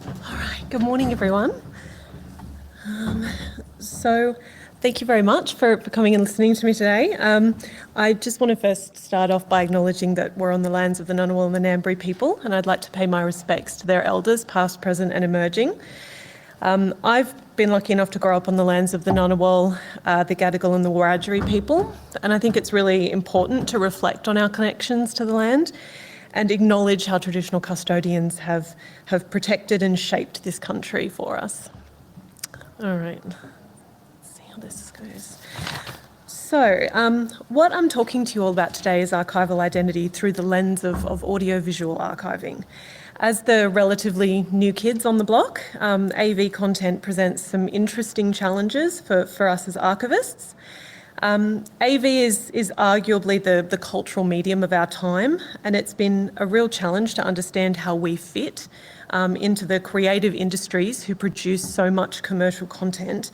All right, good morning, everyone. So thank you very much for coming and listening to me today. I just want to first start off by acknowledging that we're on the lands of the Ngunnawal and the Ngambri people, and I'd like to pay my respects to their elders, past, present and emerging. I've been lucky enough to grow up on the lands of the Ngunnawal, the Gadigal and the Wiradjuri people, and I think it's really important to reflect on our connections to the land and acknowledge how traditional custodians have protected and shaped this country for us. All right, let's see how this goes. So what I'm talking to you all about today is archival identity through the lens of audiovisual archiving. As the relatively new kids on the block, AV content presents some interesting challenges for us as archivists. AV is arguably the cultural medium of our time, and it's been a real challenge to understand how we fit into the creative industries who produce so much commercial content,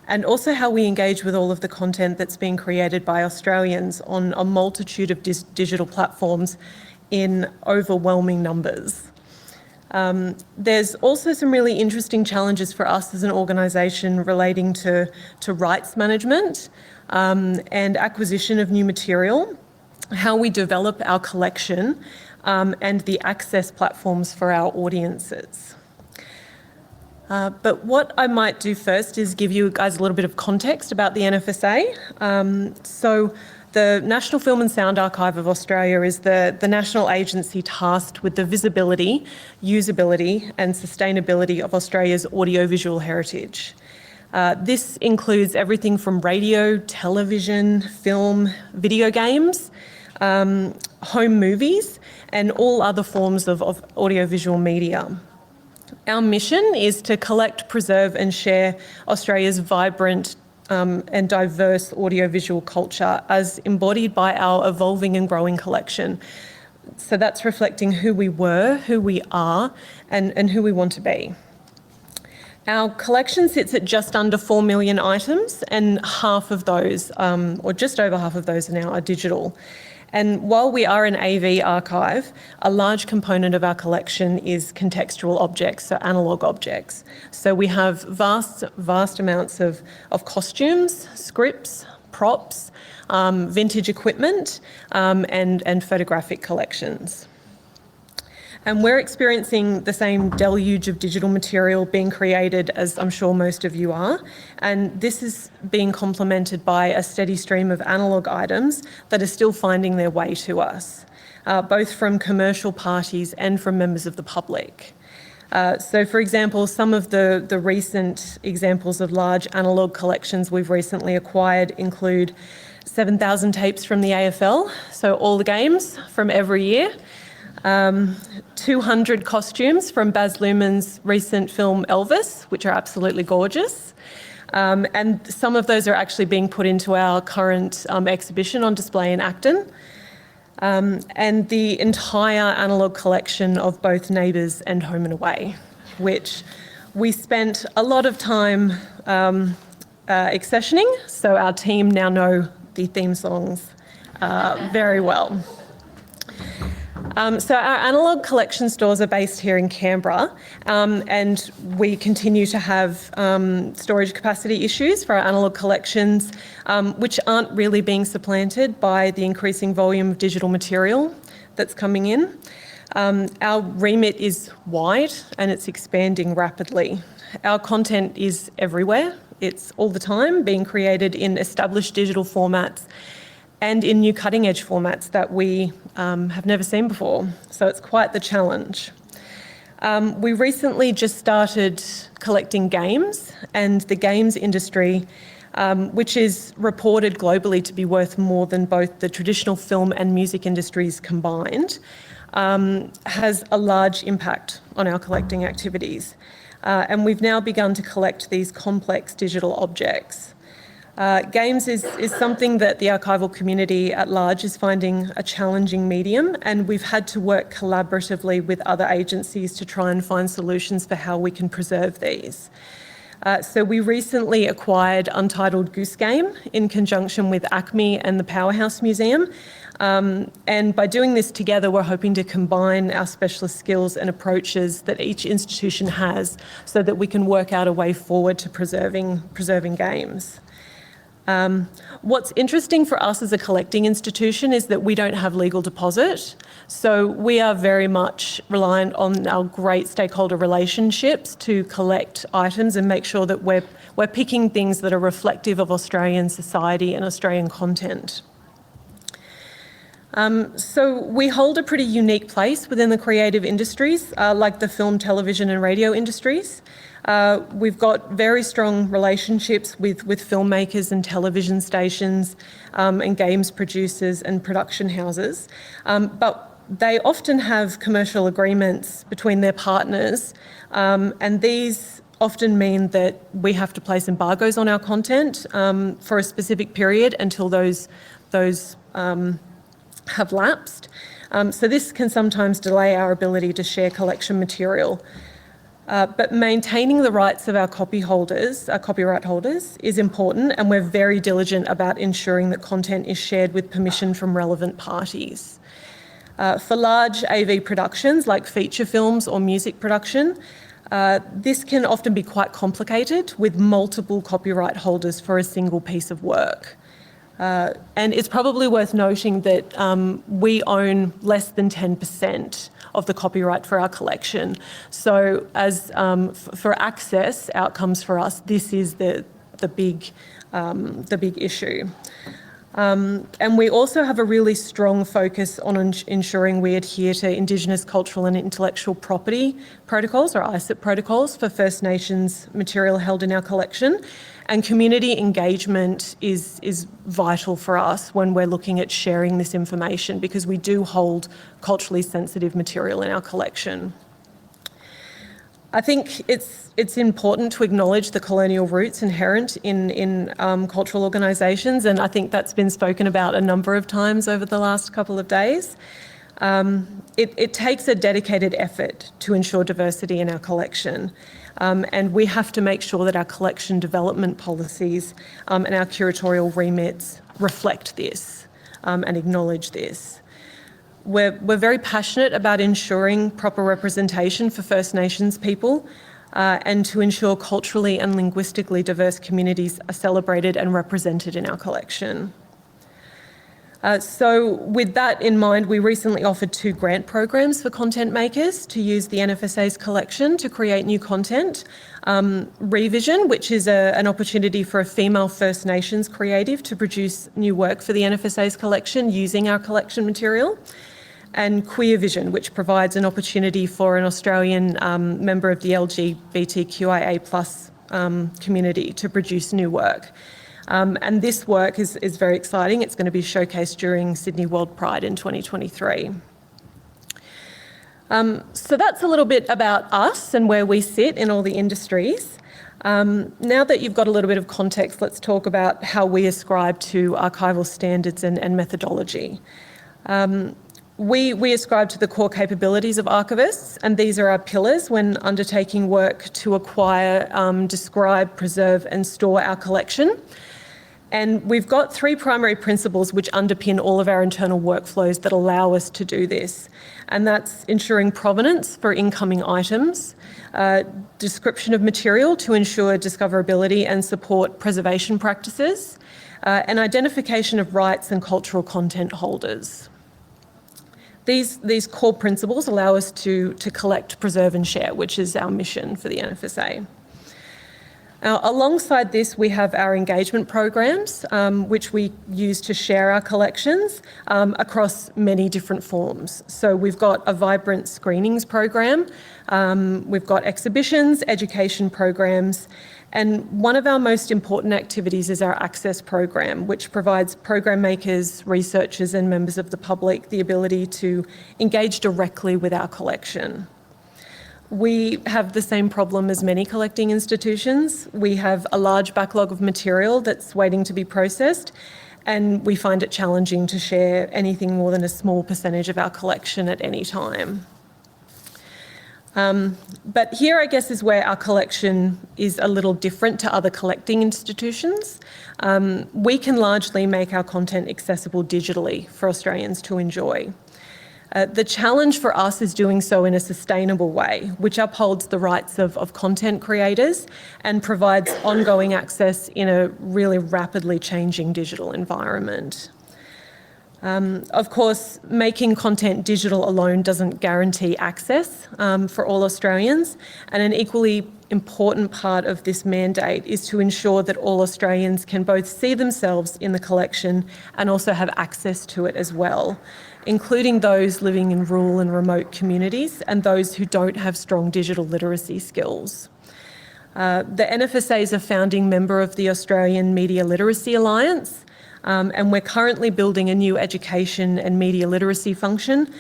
and also how we engage with all of the content that's being created by Australians on a multitude of digital platforms in overwhelming numbers. There's also some really interesting challenges for us as an organisation relating to rights management and acquisition of new material, how we develop our collection and the access platforms for our audiences. But what I might do first is give you guys a little bit of context about the NFSA. So the National Film and Sound Archive of Australia is the national agency tasked with the visibility, usability and sustainability of Australia's audiovisual heritage. This includes everything from radio, television, film, video games, home movies and all other forms of audiovisual media. Our mission is to collect, preserve and share Australia's vibrant and diverse audiovisual culture as embodied by our evolving and growing collection. So that's reflecting who we were, who we are and who we want to be. Our collection sits at just under 4 million items, and half of those, or just over half of those now, are digital. And while we are an AV archive, a large component of our collection is contextual objects, so analogue objects. So we have vast amounts of costumes, scripts, props, vintage equipment, and photographic collections. And we're experiencing the same deluge of digital material being created as I'm sure most of you are. And this is being complemented by a steady stream of analogue items that are still finding their way to us, both from commercial parties and from members of the public. So for example, some of the recent examples of large analogue collections we've recently acquired include 7,000 tapes from the AFL, so all the games from every year, 200 costumes from Baz Luhrmann's recent film Elvis, which are absolutely gorgeous. And some of those are actually being put into our current exhibition on display in Acton. And the entire analogue collection of both Neighbours and Home and Away, which we spent a lot of time accessioning, so our team now know the theme songs very well. So our analogue collection stores are based here in Canberra, and we continue to have storage capacity issues for our analogue collections, which aren't really being supplanted by the increasing volume of digital material that's coming in. Our remit is wide and it's expanding rapidly. Our content is everywhere. It's all the time being created in established digital formats and in new cutting-edge formats that we have never seen before. So it's quite the challenge. We recently just started collecting games, and the games industry, which is reported globally to be worth more than both the traditional film and music industries combined, has a large impact on our collecting activities. And we've now begun to collect these complex digital objects. Games is something that the archival community at large is finding a challenging medium, and we've had to work collaboratively with other agencies to try and find solutions for how we can preserve these. So we recently acquired Untitled Goose Game in conjunction with ACME and the Powerhouse Museum, And by doing this together, we're hoping to combine our specialist skills and approaches that each institution has so that we can work out a way forward to preserving games. What's interesting for us as a collecting institution is that we don't have legal deposit. So we are very much reliant on our great stakeholder relationships to collect items and make sure that we're picking things that are reflective of Australian society and Australian content. So we hold a pretty unique place within the creative industries, like the film, television and radio industries. We've got very strong relationships with filmmakers and television stations and games producers and production houses, but they often have commercial agreements between their partners, and these often mean that we have to place embargoes on our content for a specific period until those have lapsed. So this can sometimes delay our ability to share collection material. But maintaining the rights of our copyright holders is important, and we're very diligent about ensuring that content is shared with permission from relevant parties. For large AV productions like feature films or music production, this can often be quite complicated with multiple copyright holders for a single piece of work. And it's probably worth noting that we own less than 10% of the copyright for our collection. So as for access outcomes for us, this is the big issue. And we also have a really strong focus on ensuring we adhere to Indigenous cultural and intellectual property protocols, or ISIP protocols, for First Nations material held in our collection. And community engagement is vital for us when we're looking at sharing this information, because we do hold culturally sensitive material in our collection. I think it's important to acknowledge the colonial roots inherent in cultural organisations, and I think that's been spoken about a number of times over the last couple of days. It takes a dedicated effort to ensure diversity in our collection, and we have to make sure that our collection development policies and our curatorial remits reflect this and acknowledge this. We're very passionate about ensuring proper representation for First Nations people and to ensure culturally and linguistically diverse communities are celebrated and represented in our collection. So with that in mind, we recently offered 2 grant programs for content makers to use the NFSA's collection to create new content. Revision, which is an opportunity for a female First Nations creative to produce new work for the NFSA's collection using our collection material. And Queer Vision, which provides an opportunity for an Australian member of the LGBTQIA+ community to produce new work. And this work is very exciting. It's going to be showcased during Sydney World Pride in 2023. So that's a little bit about us and where we sit in all the industries. Now that you've got a little bit of context, let's talk about how we ascribe to archival standards and methodology. We ascribe to the core capabilities of archivists, and these are our pillars when undertaking work to acquire, describe, preserve and store our collection. And we've got 3 primary principles which underpin all of our internal workflows that allow us to do this. And that's ensuring provenance for incoming items, description of material to ensure discoverability and support preservation practices, and identification of rights and cultural content holders. These core principles allow us to collect, preserve and share, which is our mission for the NFSA. Now, alongside this, we have our engagement programs, which we use to share our collections across many different forms. So we've got a vibrant screenings program, we've got exhibitions, education programs, and one of our most important activities is our Access program, which provides program makers, researchers and members of the public the ability to engage directly with our collection. We have the same problem as many collecting institutions. We have a large backlog of material that's waiting to be processed, and we find it challenging to share anything more than a small percentage of our collection at any time. But here, I guess, is where our collection is a little different to other collecting institutions. We can largely make our content accessible digitally for Australians to enjoy. The challenge for us is doing so in a sustainable way, which upholds the rights of content creators and provides ongoing access in a really rapidly changing digital environment. Of course, making content digital alone doesn't guarantee access for all Australians, and an equally important part of this mandate is to ensure that all Australians can both see themselves in the collection and also have access to it as well, including those living in rural and remote communities and those who don't have strong digital literacy skills. The NFSA is a founding member of the Australian Media Literacy Alliance, and we're currently building a new education and media literacy function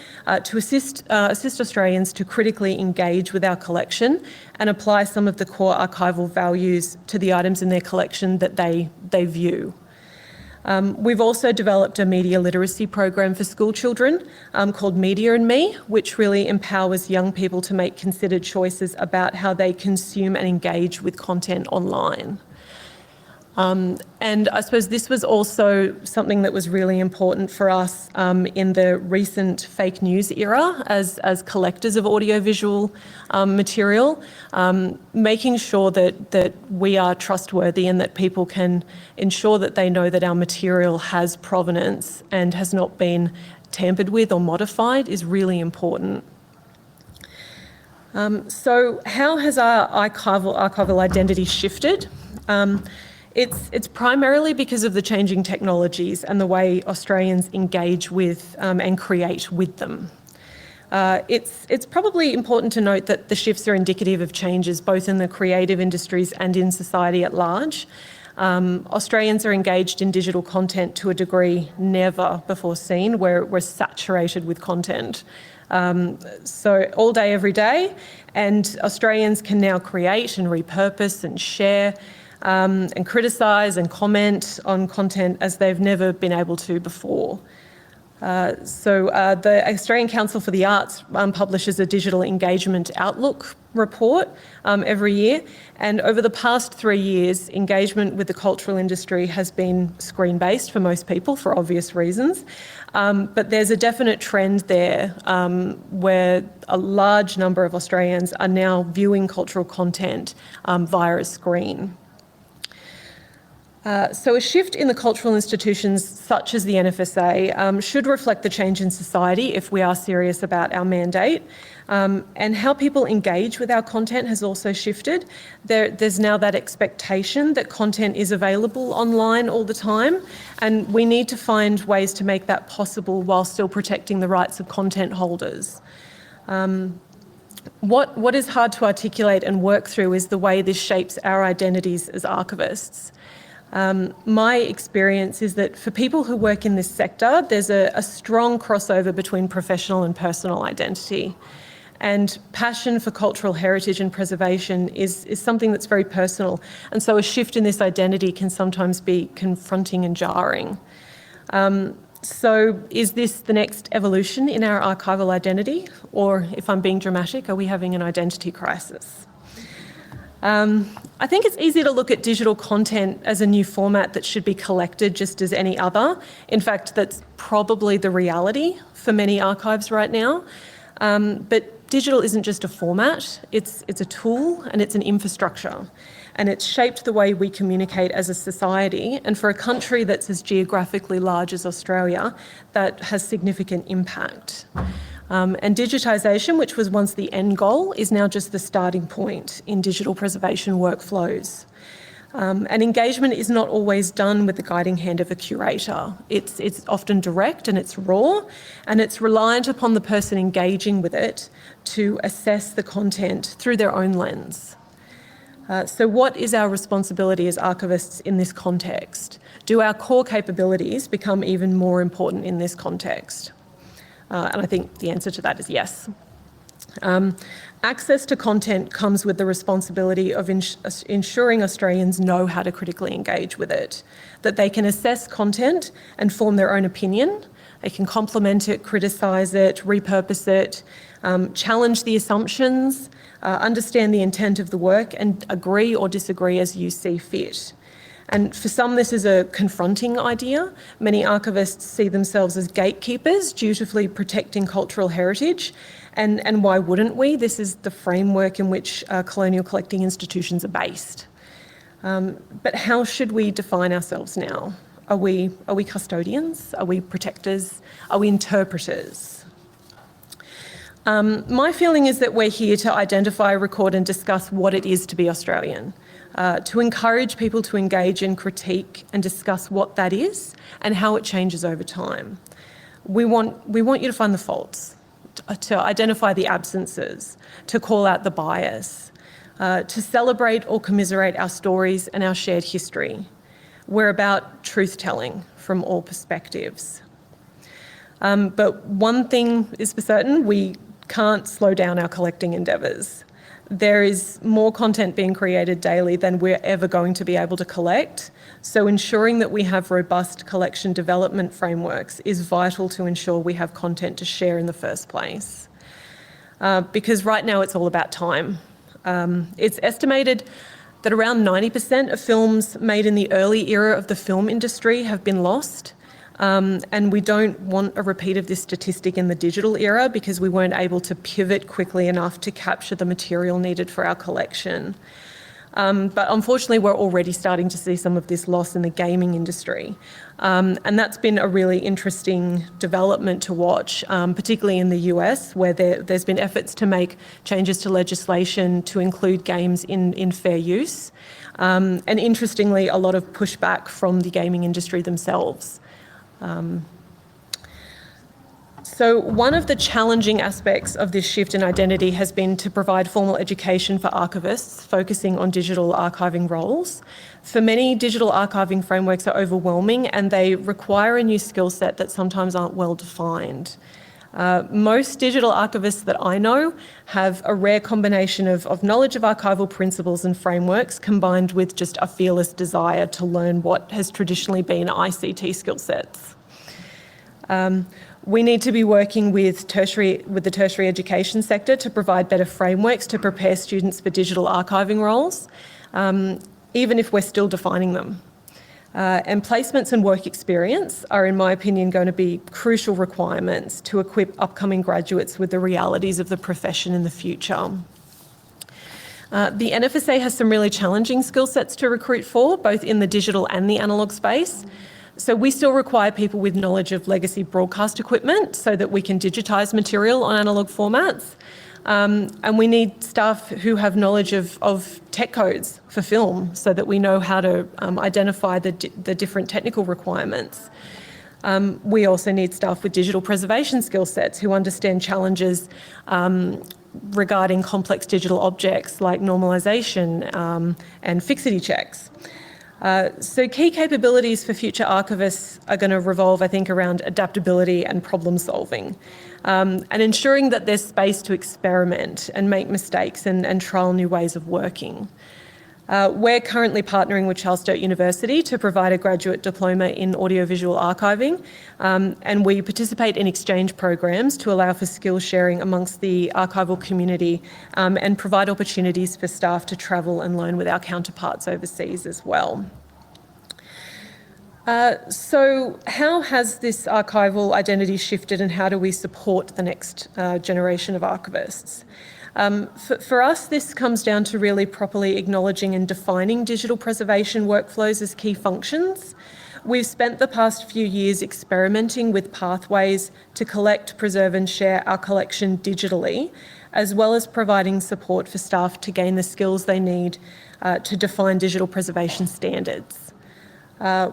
to assist Australians to critically engage with our collection and apply some of the core archival values to the items in their collection that they view. We've also developed a media literacy program for school children called Media and Me, which really empowers young people to make considered choices about how they consume and engage with content online. And I suppose this was also something that was really important for us in the recent fake news era as collectors of audiovisual material, making sure that we are trustworthy and that people can ensure that they know that our material has provenance and has not been tampered with or modified is really important. So how has our archival identity shifted? It's primarily because of the changing technologies and the way Australians engage with and create with them. It's probably important to note that the shifts are indicative of changes both in the creative industries and in society at large. Australians are engaged in digital content to a degree never before seen. We're saturated with content. So all day, every day, and Australians can now create and repurpose and share and criticise and comment on content as they've never been able to before. The Australian Council for the Arts publishes a digital engagement outlook report every year, and over the past 3 years, engagement with the cultural industry has been screen-based for most people for obvious reasons, but there's a definite trend there where a large number of Australians are now viewing cultural content via a screen. So a shift in the cultural institutions such as the NFSA should reflect the change in society if we are serious about our mandate. And how people engage with our content has also shifted. There's now that expectation that content is available online all the time, and we need to find ways to make that possible while still protecting the rights of content holders. What is hard to articulate and work through is the way this shapes our identities as archivists. My experience is that for people who work in this sector, there's a strong crossover between professional and personal identity. And passion for cultural heritage and preservation is something that's very personal. And so a shift in this identity can sometimes be confronting and jarring. So is this the next evolution in our archival identity? Or if I'm being dramatic, are we having an identity crisis? I think it's easy to look at digital content as a new format that should be collected just as any other. In fact, that's probably the reality for many archives right now. But digital isn't just a format, it's a tool and it's an infrastructure. And it's shaped the way we communicate as a society. And for a country that's as geographically large as Australia, that has significant impact. And digitisation, which was once the end goal, is now just the starting point in digital preservation workflows. And engagement is not always done with the guiding hand of a curator. It's often direct and it's raw, and it's reliant upon the person engaging with it to assess the content through their own lens. So what is our responsibility as archivists in this context? Do our core capabilities become even more important in this context? And I think the answer to that is yes. Access to content comes with the responsibility of ensuring Australians know how to critically engage with it, that they can assess content and form their own opinion, They can complement it, criticise it, repurpose it, challenge the assumptions, understand the intent of the work, and agree or disagree as you see fit. And for some, this is a confronting idea. Many archivists see themselves as gatekeepers, dutifully protecting cultural heritage. And why wouldn't we? This is the framework in which colonial collecting institutions are based. But how should we define ourselves now? Are we custodians? Are we protectors? Are we interpreters? My feeling is that we're here to identify, record and discuss what it is to be Australian, to encourage people to engage and critique and discuss what that is and how it changes over time. We want you to find the faults, to identify the absences, to call out the bias, to celebrate or commiserate our stories and our shared history. We're about truth-telling from all perspectives. But one thing is for certain, we can't slow down our collecting endeavours. There is more content being created daily than we're ever going to be able to collect. So ensuring that we have robust collection development frameworks is vital to ensure we have content to share in the first place. Because right now it's all about time. It's estimated that around 90% of films made in the early era of the film industry have been lost. And we don't want a repeat of this statistic in the digital era because we weren't able to pivot quickly enough to capture the material needed for our collection. But unfortunately, we're already starting to see some of this loss in the gaming industry. And that's been a really interesting development to watch, particularly in the US, where there's been efforts to make changes to legislation to include games in fair use. And interestingly, a lot of pushback from the gaming industry themselves. So one of the challenging aspects of this shift in identity has been to provide formal education for archivists focusing on digital archiving roles. For many, digital archiving frameworks are overwhelming and they require a new skill set that sometimes aren't well defined. Most digital archivists that I know have a rare combination of knowledge of archival principles and frameworks combined with just a fearless desire to learn what has traditionally been ICT skill sets. We need to be working with the tertiary education sector to provide better frameworks to prepare students for digital archiving roles, even if we're still defining them. And placements and work experience are, in my opinion, going to be crucial requirements to equip upcoming graduates with the realities of the profession in the future. The NFSA has some really challenging skill sets to recruit for, both in the digital and the analogue space. So we still require people with knowledge of legacy broadcast equipment so that we can digitise material on analogue formats. And we need staff who have knowledge of tech codes for film so that we know how to identify the different technical requirements. We also need staff with digital preservation skill sets who understand challenges regarding complex digital objects like normalisation and fixity checks. So key capabilities for future archivists are going to revolve, I think, around adaptability and problem solving, and ensuring that there's space to experiment and make mistakes and trial new ways of working. We're currently partnering with Charles Sturt University to provide a graduate diploma in audiovisual archiving, and we participate in exchange programs to allow for skill sharing amongst the archival community and provide opportunities for staff to travel and learn with our counterparts overseas as well. So how has this archival identity shifted and how do we support the next generation of archivists? For us, this comes down to really properly acknowledging and defining digital preservation workflows as key functions. We've spent the past few years experimenting with pathways to collect, preserve and share our collection digitally, as well as providing support for staff to gain the skills they need to define digital preservation standards.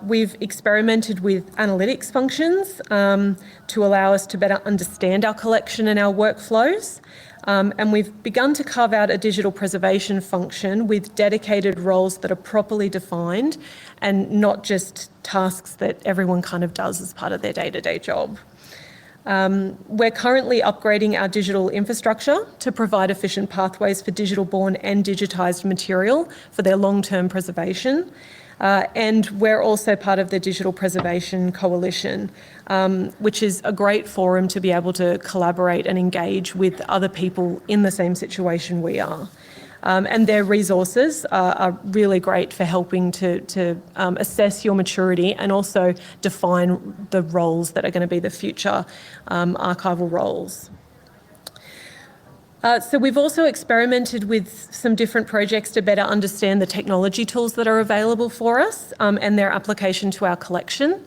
We've experimented with analytics functions to allow us to better understand our collection and our workflows. And we've begun to carve out a digital preservation function with dedicated roles that are properly defined and not just tasks that everyone kind of does as part of their day-to-day job. We're currently upgrading our digital infrastructure to provide efficient pathways for digital-born and digitised material for their long-term preservation. And we're also part of the Digital Preservation Coalition, which is a great forum to be able to collaborate and engage with other people in the same situation we are. And their resources are really great for helping to assess your maturity and also define the roles that are going to be the future archival roles. So we've also experimented with some different projects to better understand the technology tools that are available for us and their application to our collection.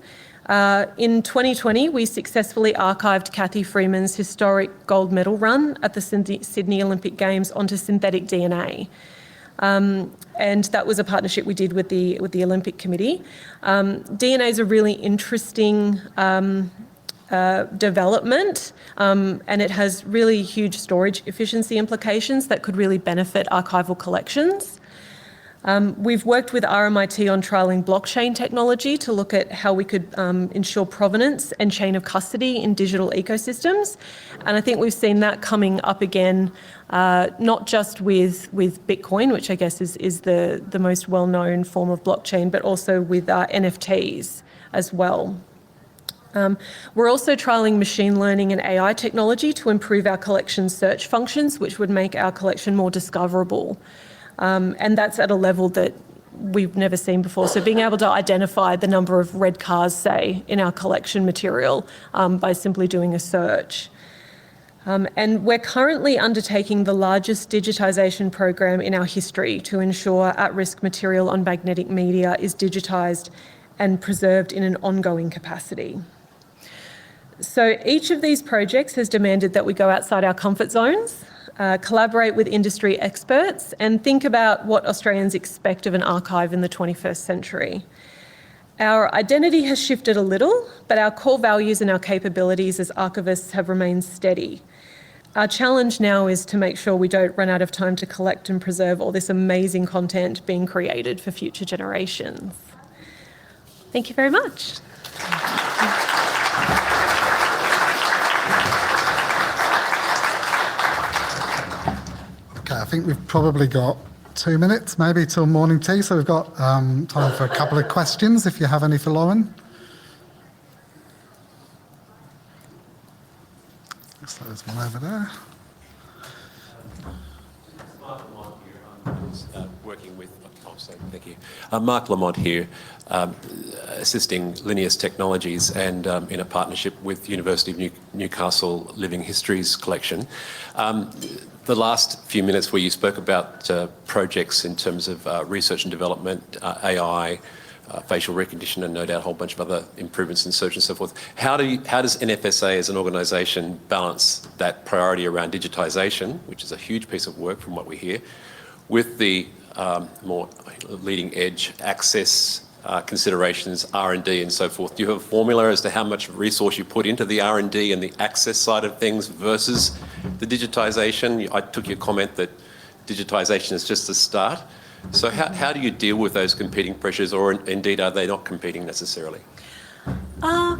In 2020, we successfully archived Cathy Freeman's historic gold medal run at the Sydney Olympic Games onto synthetic DNA. And that was a partnership we did with the Olympic Committee. DNA is a really interesting development, and it has really huge storage efficiency implications that could really benefit archival collections. We've worked with RMIT on trialling blockchain technology to look at how we could ensure provenance and chain of custody in digital ecosystems. And I think we've seen that coming up again, not just with Bitcoin, which I guess is the most well-known form of blockchain, but also with NFTs as well. We're also trialling machine learning and AI technology to improve our collection search functions, which would make our collection more discoverable. And that's at a level that we've never seen before. So being able to identify the number of red cars, say, in our collection material by simply doing a search. And we're currently undertaking the largest digitisation program in our history to ensure at-risk material on magnetic media is digitised and preserved in an ongoing capacity. So each of these projects has demanded that we go outside our comfort zones, collaborate with industry experts, and think about what Australians expect of an archive in the 21st century. Our identity has shifted a little, but our core values and our capabilities as archivists have remained steady. Our challenge now is to make sure we don't run out of time to collect and preserve all this amazing content being created for future generations. Thank you very much. Okay, I think we've probably got 2 minutes, maybe, till morning tea. So we've got time for a couple of questions, if you have any for Lauren. So there's one over there. Working with, thank you. Mark Lamont here, assisting Linnaeus Technologies and in a partnership with University of Newcastle Living Histories collection. The last few minutes where you spoke about projects in terms of research and development, AI, facial recognition, and no doubt a whole bunch of other improvements in search and so forth. How does NFSA as an organisation balance that priority around digitisation, which is a huge piece of work from what we hear, with the more leading edge access considerations, R&D and so forth? Do you have a formula as to how much resource you put into the R&D and the access side of things versus the digitisation? I took your comment that digitisation is just the start. So how do you deal with those competing pressures, or indeed are they not competing necessarily? I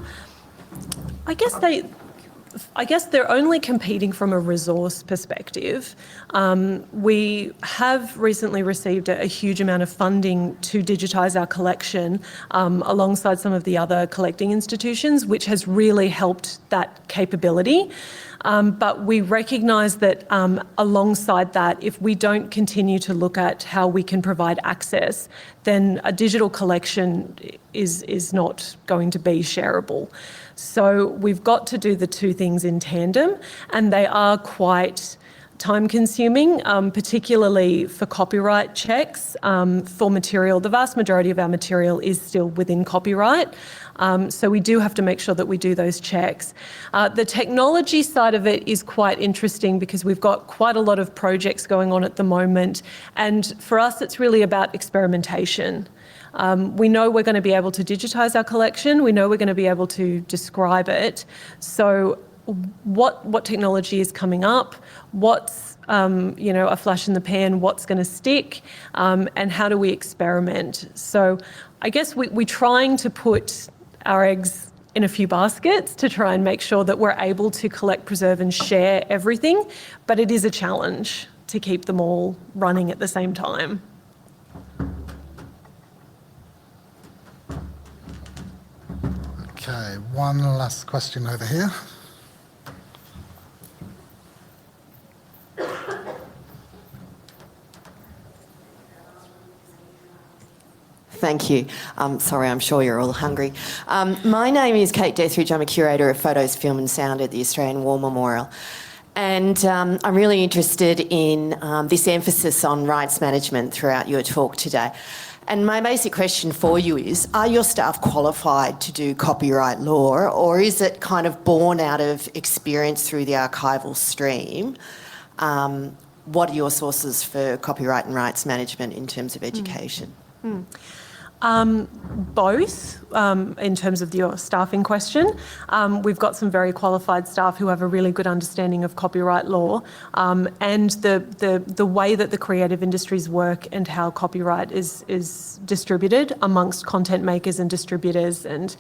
guess they're only competing from a resource perspective. We have recently received a huge amount of funding to digitise our collection alongside some of the other collecting institutions, which has really helped that capability. But we recognise that alongside that, if we don't continue to look at how we can provide access, then a digital collection is not going to be shareable. So we've got to do the two things in tandem, and they are quite time-consuming, particularly for copyright checks for material. The vast majority of our material is still within copyright, so we do have to make sure that we do those checks. The technology side of it is quite interesting because we've got quite a lot of projects going on at the moment, and for us it's really about experimentation. We know we're going to be able to digitise our collection, we know we're going to be able to describe it, so what technology is coming up, what's a flash in the pan, what's going to stick, and how do we experiment. So I guess we're trying to put our eggs in a few baskets to try and make sure that we're able to collect, preserve and share everything, but it is a challenge to keep them all running at the same time. one last question over here. Thank you. Sorry, I'm sure you're all hungry. My name is Kate Dethridge. I'm a curator of photos, film and sound at the Australian War Memorial. And I'm really interested in this emphasis on rights management throughout your talk today. And my basic question for you is, are your staff qualified to do copyright law, or is it kind of born out of experience through the archival stream? What are your sources for copyright and rights management in terms of education? Both, in terms of your staffing question. We've got some very qualified staff who have a really good understanding of copyright law, and the way that the creative industries work and how copyright is distributed amongst content makers and distributors and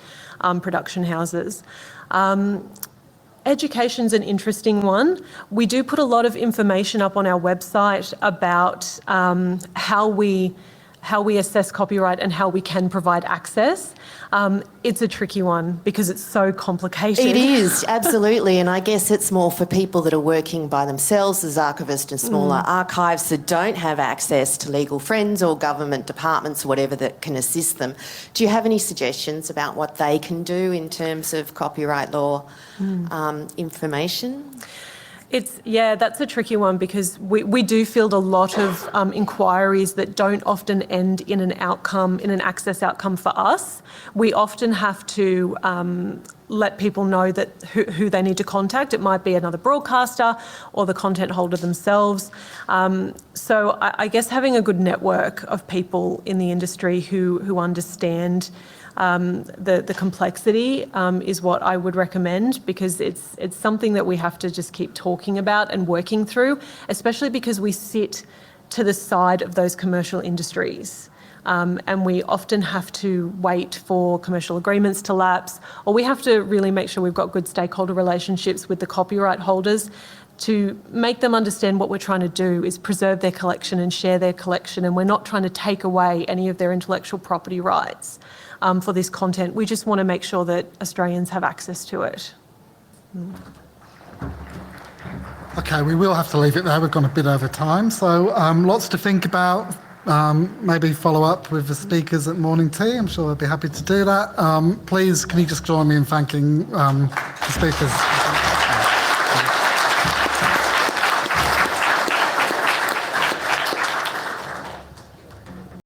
production houses. Education's an interesting one. We do put a lot of information up on our website about how we assess copyright and how we can provide access. It's a tricky one because it's so complicated. It is, absolutely, and I guess it's more for people that are working by themselves as archivists and smaller archives that don't have access to legal friends or government departments or whatever that can assist them. Do you have any suggestions about what they can do in terms of copyright law information? That's a tricky one because we do field a lot of inquiries that don't often end in an outcome, in an access outcome for us. We often have to let people know that who they need to contact. It might be another broadcaster or the content holder themselves. So I guess having a good network of people in the industry who understand the complexity is what I would recommend, because it's something that we have to just keep talking about and working through, especially because we sit to the side of those commercial industries. And we often have to wait for commercial agreements to lapse, or we have to really make sure we've got good stakeholder relationships with the copyright holders to make them understand what we're trying to do is preserve their collection and share their collection, and we're not trying to take away any of their intellectual property rights for this content. We just want to make sure that Australians have access to it. Okay, we will have to leave it there. We've gone a bit over time, so lots to think about. Maybe follow up with the speakers at morning tea. I'm sure they'll be happy to do that. Please, can you just join me in thanking the speakers?